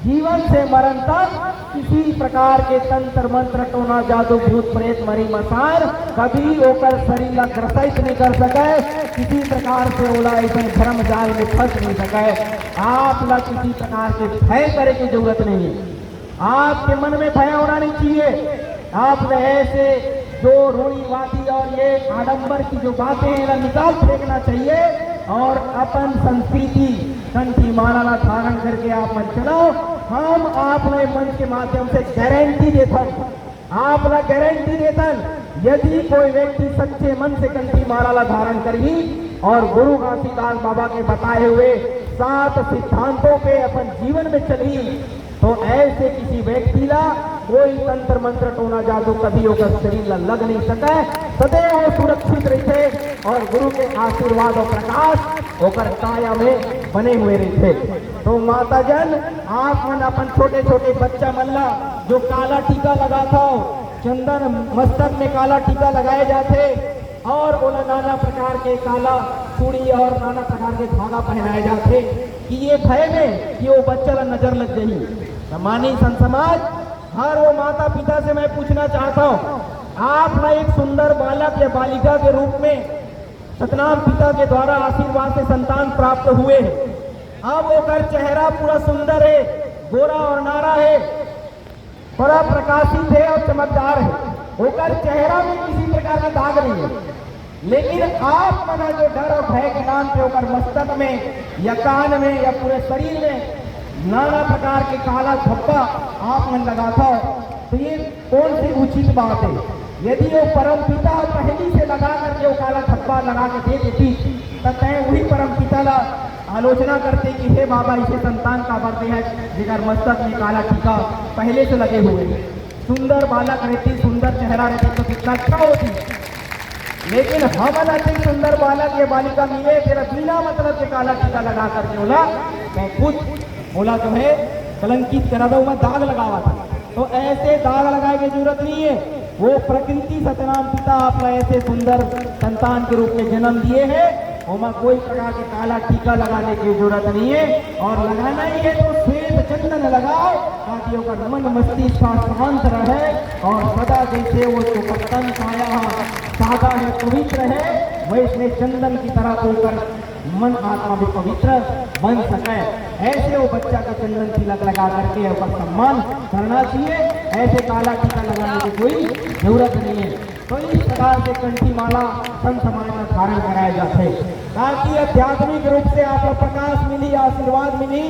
जीवन से मरण तक किसी प्रकार के तंत्र मंत्र टोना जादू भूत प्रेत मरी मसान कभी होकर शरीर ला ग्रसित नहीं कर सके, किसी प्रकार से ओला ऐसे धर्म जाल में फंस नहीं सके। आप ला किसी प्रकार के भय करे की जरूरत नहीं है, आपके मन में भय होना नहीं चाहिए। आप ऐसे जो रूढ़ीवादी और ये आडंबर की जो बातें हैं निकाल फेंकना चाहिए और अपन संस्कृति कंठी माला धारण करके आप मन चलो। हम आपने मंच के माध्यम से गारंटी देता, आप ला गारंटी देता, यदि कोई व्यक्ति सच्चे मन से कंठी माला धारण करी और गुरु घासीदास बाबा के बताए हुए 7 सिद्धांतों पे अपन जीवन में चली, तो ऐसे किसी व्यक्ति ला कोई तंत्र मंत्र टोना जादू कभी होकर शरीर ला लग नहीं सके, सदैव सुरक्षित रहते और गुरु के आशीर्वाद और प्रकाश होकर काया में बने हुए रहते। तो माता जन आप मन अपन छोटे छोटे बच्चा मल्ला जो काला टीका लगाता हो, चंदन मस्तक में काला टीका लगाए जाते और वो नाना प्रकार के काला चूड़ी और नाना प्रकार के धागा पहनाए जाते कि ये भय में कि वो बच्चा ला नजर लग जाए। मानी संत समाज हर वो माता पिता से मैं पूछना चाहता हूँ, आप ना एक सुंदर बालक या बालिका के रूप में सतनाम पिता के द्वारा आशीर्वाद से संतान प्राप्त हुए हैं। अब वो चेहरा पूरा सुंदर है, गोरा और नारा है, बड़ा प्रकाशित है और चमकदार है, होकर चेहरा में किसी प्रकार का दाग नहीं है। लेकिन आप मना जो डर और भय के नाम पे होकर मस्तक में या कान में या पूरे शरीर में नाना प्रकार के काला धब्बा आप मन लगाता हो, तो ये कौन सी उचित बात है? यदि वो परम पिता पहली से लगा करके वो काला धब्बा लगा के दे देती तो तय वही परम पिता ला आलोचना करते कि हे बाबा इसे संतान का बढ़ते हैं जिगर मस्तक में काला टीका पहले से लगे हुए, सुंदर बालक रहती, सुंदर चेहरा रहती तो कितना अच्छा होती। लेकिन हम अच्छे सुंदर बालक या बालिका मिले तेरा बिना मतलब के काला टीका लगा करके बोला मैं खुद बोला जो है कलंकित करा दो, मैं दाग लगावा था। तो ऐसे दाग लगाने की जरूरत नहीं है, वो प्रकृति सतनाम पिता आपका ऐसे सुंदर संतान के रूप में जन्म दिए हैं, वहाँ कोई प्रकार के काला टीका लगाने की जरूरत नहीं है। और लगाना ही है तो श्वेत चंदन लगाओ ताकि उसका मन मस्तिष्क शांत रहे और सदा जैसे वो पत्तन छाया सादा है पवित्र है वैसे चंदन की तरह होकर मन आत्मा भी पवित्र बन सके। ऐसे वो बच्चा का चंदन तिलक लगा करके ऊपर सम्मान करना चाहिए, ऐसे काला टीका लगाने की कोई जरूरत नहीं है। तो इस प्रकार से कंठी माला संत समाज में धारण कराए जाते ताकि आध्यात्मिक रूप से आपको प्रकाश मिली, आशीर्वाद मिली,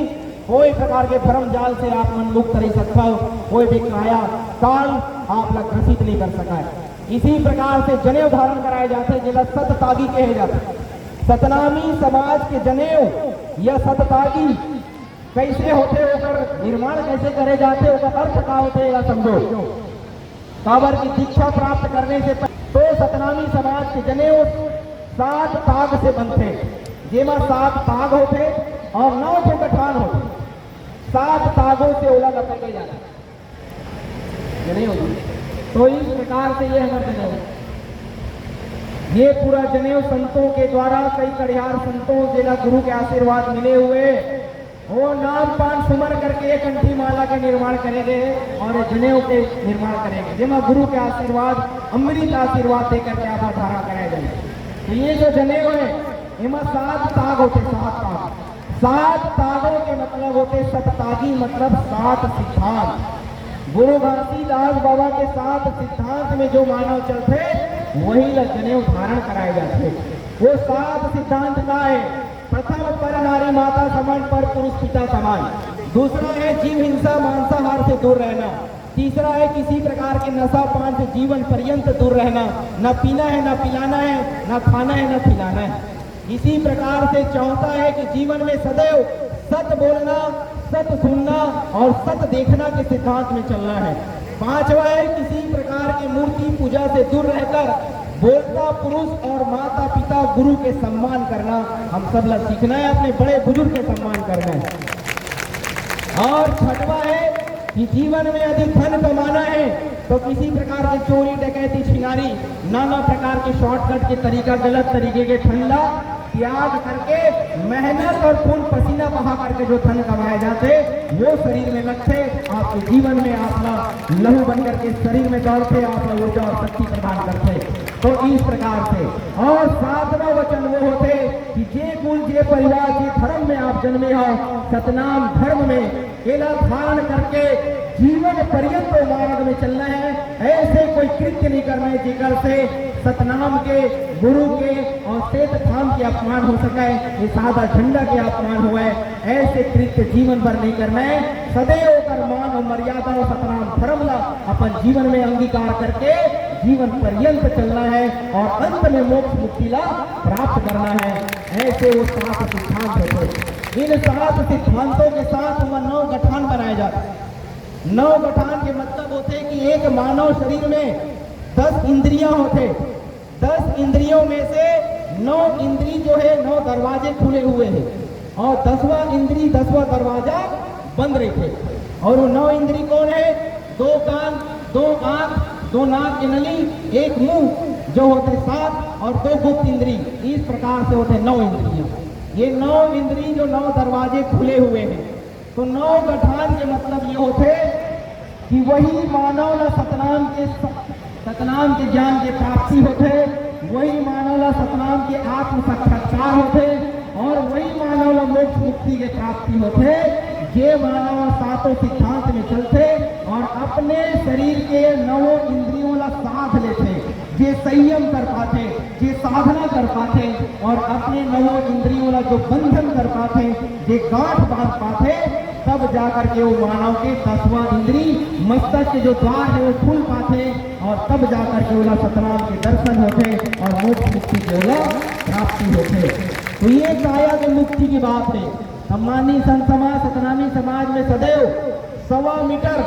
कोई प्रकार के भ्रम जाल से आप मन मुक्त रह सकता हो, कोई भी काया काल आप ग्रसित नहीं कर सका है। इसी प्रकार से जनेऊ धारण कराए जाते जिला सततागी कहे जाते। सतनामी समाज के जनेऊ या सततागी कैसे होते होकर निर्माण कैसे करे जाते होगा अर्थ का होते या समझो। काबर की दीक्षा प्राप्त करने से तो सतनामी समाज के जनेऊ 7 ताग से बनते, जेमा 7 ताग होते और 9 ठो गठान होते। 7 तागों से ओला लपेटे जाते जनेऊ। तो इस प्रकार से ये हमारे जनेऊ, ये पूरा जनेऊ संतों के द्वारा कई कड़ियार संतों जिला गुरु के आशीर्वाद मिले हुए वो नाम पान सुमर करके कंठी माला के निर्माण करेंगे और जनेऊ के निर्माण करेंगे जिसमें गुरु के आशीर्वाद अमृत आशीर्वाद देकर के आप धारा कराए जाएंगे। तो ये जो जनेऊ है इनमें 7 ताग होते, 7 ताग। 7 तागों के मतलब होते सततागी मतलब 7 सिद्धांत। गुरु घासीदास बाबा के 7 सिद्धांत में जो मानव चलते वही जनेऊ धारण कराए जाते। वो 7 सिद्धांत का है, प्रथम पर नारी माता समान पर पुरुष पिता समान, दूसरा है जीव हिंसा मांसाहार से दूर रहना, तीसरा है किसी प्रकार के नशा पान से जीवन पर्यंत दूर रहना, न पीना है न पिलाना है, न खाना है न खिलाना है। इसी प्रकार से चौथा है कि जीवन में सदैव सत बोलना, सत सुनना और सत देखना के सिद्धांत में चलना है। पांचवा है किसी प्रकार की मूर्ति पूजा से दूर रहकर बोलता पुरुष और माता पिता गुरु के सम्मान करना हम सब लोग सीखना है, अपने बड़े बुजुर्ग के सम्मान करना है। और छठवा है कि जीवन में यदि धन कमाना है तो किसी प्रकार की चोरी डकैती छिनारी नाना प्रकार के शॉर्टकट के तरीका गलत तरीके के ठंडा त्याग करके मेहनत और खून पसीना बहा करके जो धन कमाए जाते वो शरीर में लगते, आपके जीवन में आपका लहू बन करके शरीर में दौड़ते, आपका ऊर्जा और शक्ति प्रदान करते। तो इस प्रकार से और 7वां वचन वो होते कि जे कुल जे परिवार जे धर्म में आप जन्मे हो, सतनाम धर्म में केला धारण करके जीवन पर्यंत मार्ग में चलना है। ऐसे कोई कृत्य नहीं करना है जेकर से सतनाम के, गुरु के और श्वेत धाम के अपमान हो सके, ये सादा झंडा के अपमान हुए, ऐसे कृत्य जीवन भर नहीं करना है। सदैव कर मान और मर्यादा और सतनाम धर्म ला अपन जीवन में अंगीकार करके जीवन पर्यंत चलना है और अंत में मोक्ष मुक्ति ला प्राप्त करना है। ऐसे वो 7 सिद्धांत होते। इन 7 सिद्धांतों के साथ 9 गठान बनाए जाते हैं। 9 गठान के मतलब होते कि एक मानव शरीर में 10 इंद्रियां होते। 10 इंद्रियों में से 9 इंद्री जो है 9 दरवाजे खुले हुए हैं और 10वां इंद्री 10वां दरवाजा बंद रखे। और वो 9 इंद्री कौन है? 2 कान, 2 आंख, 2 नाक की नली, 1 मुंह जो होते 7 और 2 गुप्त इंद्री। इस प्रकार से होते 9 इंद्रियां। ये 9 इंद्री जो 9 दरवाजे खुले हुए हैं। तो 9 गठान के मतलब ये होते कि वही मानव ला सतनाम के ज्ञान के प्राप्ति होते, वही मानव ला सतनाम के आत्म साक्षात्कार होते और वही मानव ला मोक्ष मुक्ति के प्राप्ति होते। ये मानव 7 सिद्धांत में चलते और अपने शरीर के 9 इंद्रियों ला साध लेते, जे संयम कर पाते, जे साधना कर पाते और अपने 9 इंद्रियों ला जो बंधन कर पाते, जे गांठ बांध पाते, तब जाकर के वो मानव के 10वां इंद्री मस्तक के जो द्वार है वो खुल पाते और तब जाकर के ओला सतनाम के दर्शन होते और मोक्ष मुक्ति के ओला प्राप्ति होते। तो ये काया के मुक्ति की बात है। सम्मानी संत समाज, सतनामी समाज में सदैव 1.25 मीटर,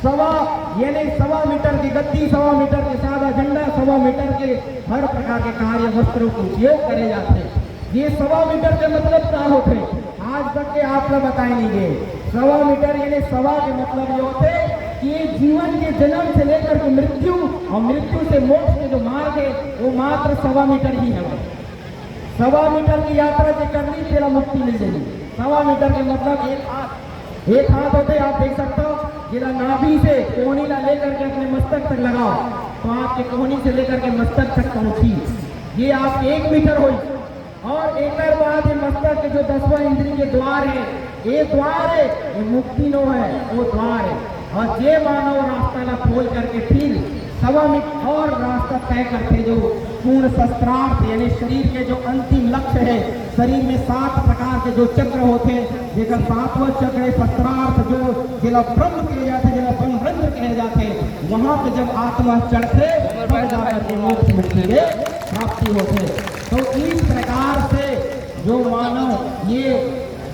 1.25 मीटर की गद्दी, 1.25 मीटर के सादा झंडा, 1.25 मीटर के हर प्रकार के कार्य वस्त्रों को उपयोग करे जाते। ये 1.25 मीटर के मतलब क्या होते? आज तक के आप लोग बताए नहीं गए। 1.25 मीटर यानी 1.25 के मतलब ये होते कि ये जीवन के जन्म से लेकर के मृत्यु और मृत्यु से मोक्ष के जो मार्ग है वो मात्र 1.25 मीटर ही है। 1.25 मीटर की यात्रा से करनी तेरा मुक्ति मिल जाएगी। 1.25 मीटर के मतलब एक हाथ होते, आप देख सकते हो, जिला नाभि से कोहनी ला लेकर के अपने मस्तक तक लगाओ तो आपके कोहनी से लेकर के मस्तक तक पहुंची, ये आप 1 मीटर हुई। और एक बाद ये मस्तक के जो 10वां इंद्री के द्वार है, ये द्वार है, ये मुक्ति नो है, वो द्वार है। और ये मानव रास्ता ना खोल करके फिर 1.25 मीटर और रास्ता तय करते जो पूर्ण शस्त्रार्थ यानी शरीर के जो अंतिम लक्ष्य है। शरीर में 7 प्रकार के जो चक्र होते हैं, जेकर 7वां चक्र है शस्त्रार्थ, जो जिला ब्रह्म कहे जाते, जिला ब्रह्मरंध्र कहे जाते, वहां पे जब आत्मा चढ़ते तब जाकर के मोक्ष मुक्ति के प्राप्ति होते। तो इस प्रकार से जो मानव ये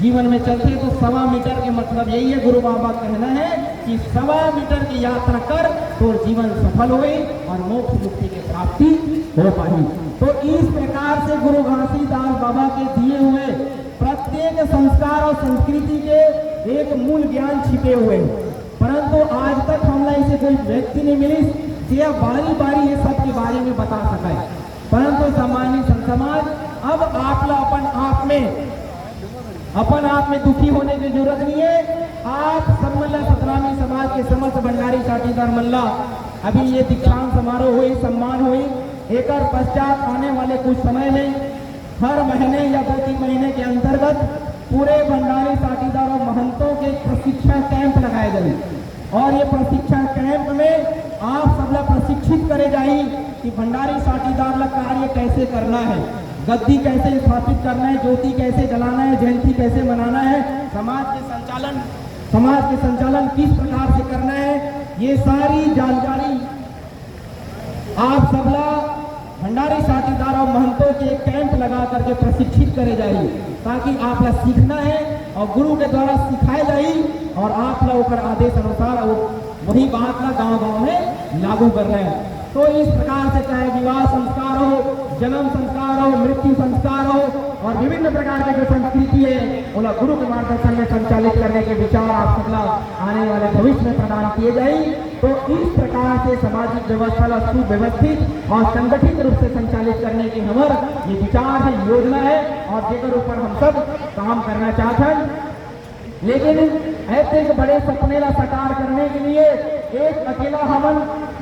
जीवन में चलते तो 1.25 मीटर के मतलब यही है। गुरु बाबा कहना है कि 1.25 मीटर की यात्रा कर तो जीवन सफल हुए और मोक्ष मुक्ति की प्राप्ति हो पाई। तो इस प्रकार से गुरु घासीदास बाबा के दिए हुए प्रत्येक संस्कार और संस्कृति के एक मूल ज्ञान छिपे हुए हैं, परंतु आज तक हमला इसे कोई व्यक्ति नहीं मिली जो बारी बारी ये सब के बारे में बता सका है। परंतु सामान्य संत समाज अब आप अपन आप में दुखी होने की जरूरत नहीं है। आप सब मल्ला सतनामी समाज के समस्त भंडारी साथीदार मल्ला अभी ये दीक्षांत समारोह हुई, सम्मान हुई, एक पश्चात आने वाले कुछ समय में हर महीने या 2-3 महीने के अंतर्गत पूरे भंडारी साथीदार और महंतों के प्रशिक्षण कैंप लगाए गए और ये प्रशिक्षण कैंप में आप सब लोग प्रशिक्षित करे जाए कि भंडारी साथीदार ला कार्य कैसे करना है, गद्दी कैसे स्थापित करना है, ज्योति कैसे जलाना है, जयंती कैसे मनाना है, समाज के संचालन किस प्रकार से करना है, ये सारी जानकारी आप सब लोग भंडारी साथीदार और महंतों के कैंप लगा करके प्रशिक्षित करे जाइए ताकि आप लोग सीखना है और गुरु के द्वारा सिखाए जाए और आप लोग ऊपर आदेश अनुसार वही बात ना गांव-गांव में लागू कर रहे हैं। तो इस प्रकार से चाहे विवाह संस्कार हो, जन्म संस्कार हो, मृत्यु संस्कार हो और विभिन्न प्रकार के जो संस्कृति है उन्हें गुरु के मार्गदर्शन में संचालित करने के विचार आप सब आने वाले भविष्य में प्रदान किए जाए। तो इस प्रकार से सामाजिक व्यवस्था सुव्यवस्थित और संगठित रूप से संचालित करने की हमारा ये विचार है, योजना है और जेकर ऊपर हम सब काम करना चाहते हैं। लेकिन ऐसे एक बड़े सपने का साकार करने के लिए एक अकेला हमन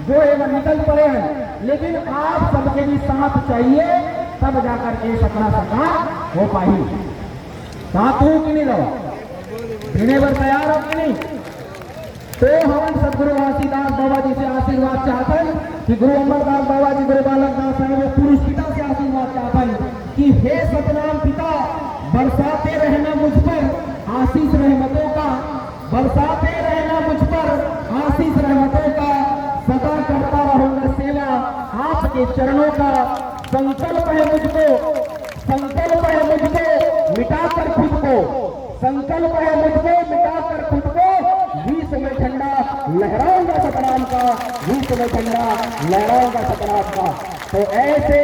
जो है वह निकल पड़े हैं, लेकिन आप सबके भी साथ चाहिए, तब जाकर के सपना साकार हो पाई। साथ हो कि नहीं रहो, देने पर तैयार हो कि नहीं? तो हम सदगुरु घासीदास बाबा जी से आशीर्वाद चाहते हैं कि गुरु अमरदास बाबा जी, गुरु बालक दास साहब पुरुष पिता से आशीर्वाद चाहते हैं कि हे सतनाम पिता, बरसाते रहना मुझ पर आशीष रहमतों का, बरसाते रहना मुझ पर आशीष रहमतों का, सदा करता रहूंगा सेवा आपके चरणों का। संकल्प है मुझको, संकल्प है मुझको मिटाकर खुद को, संकल्प है मुझको मिटाकर खुद को, विश्व में झंडा लहराऊंगा सतनाम का, विश्व में झंडा लहराऊंगा सतनाम का। तो ऐसे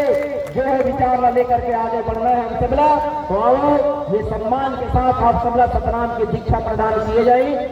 जो है विचार लेकर के आगे बढ़ना है हम सबला। तो आओ ये सम्मान के साथ आप सबला सतनाम की दीक्षा प्रदान किए जाए।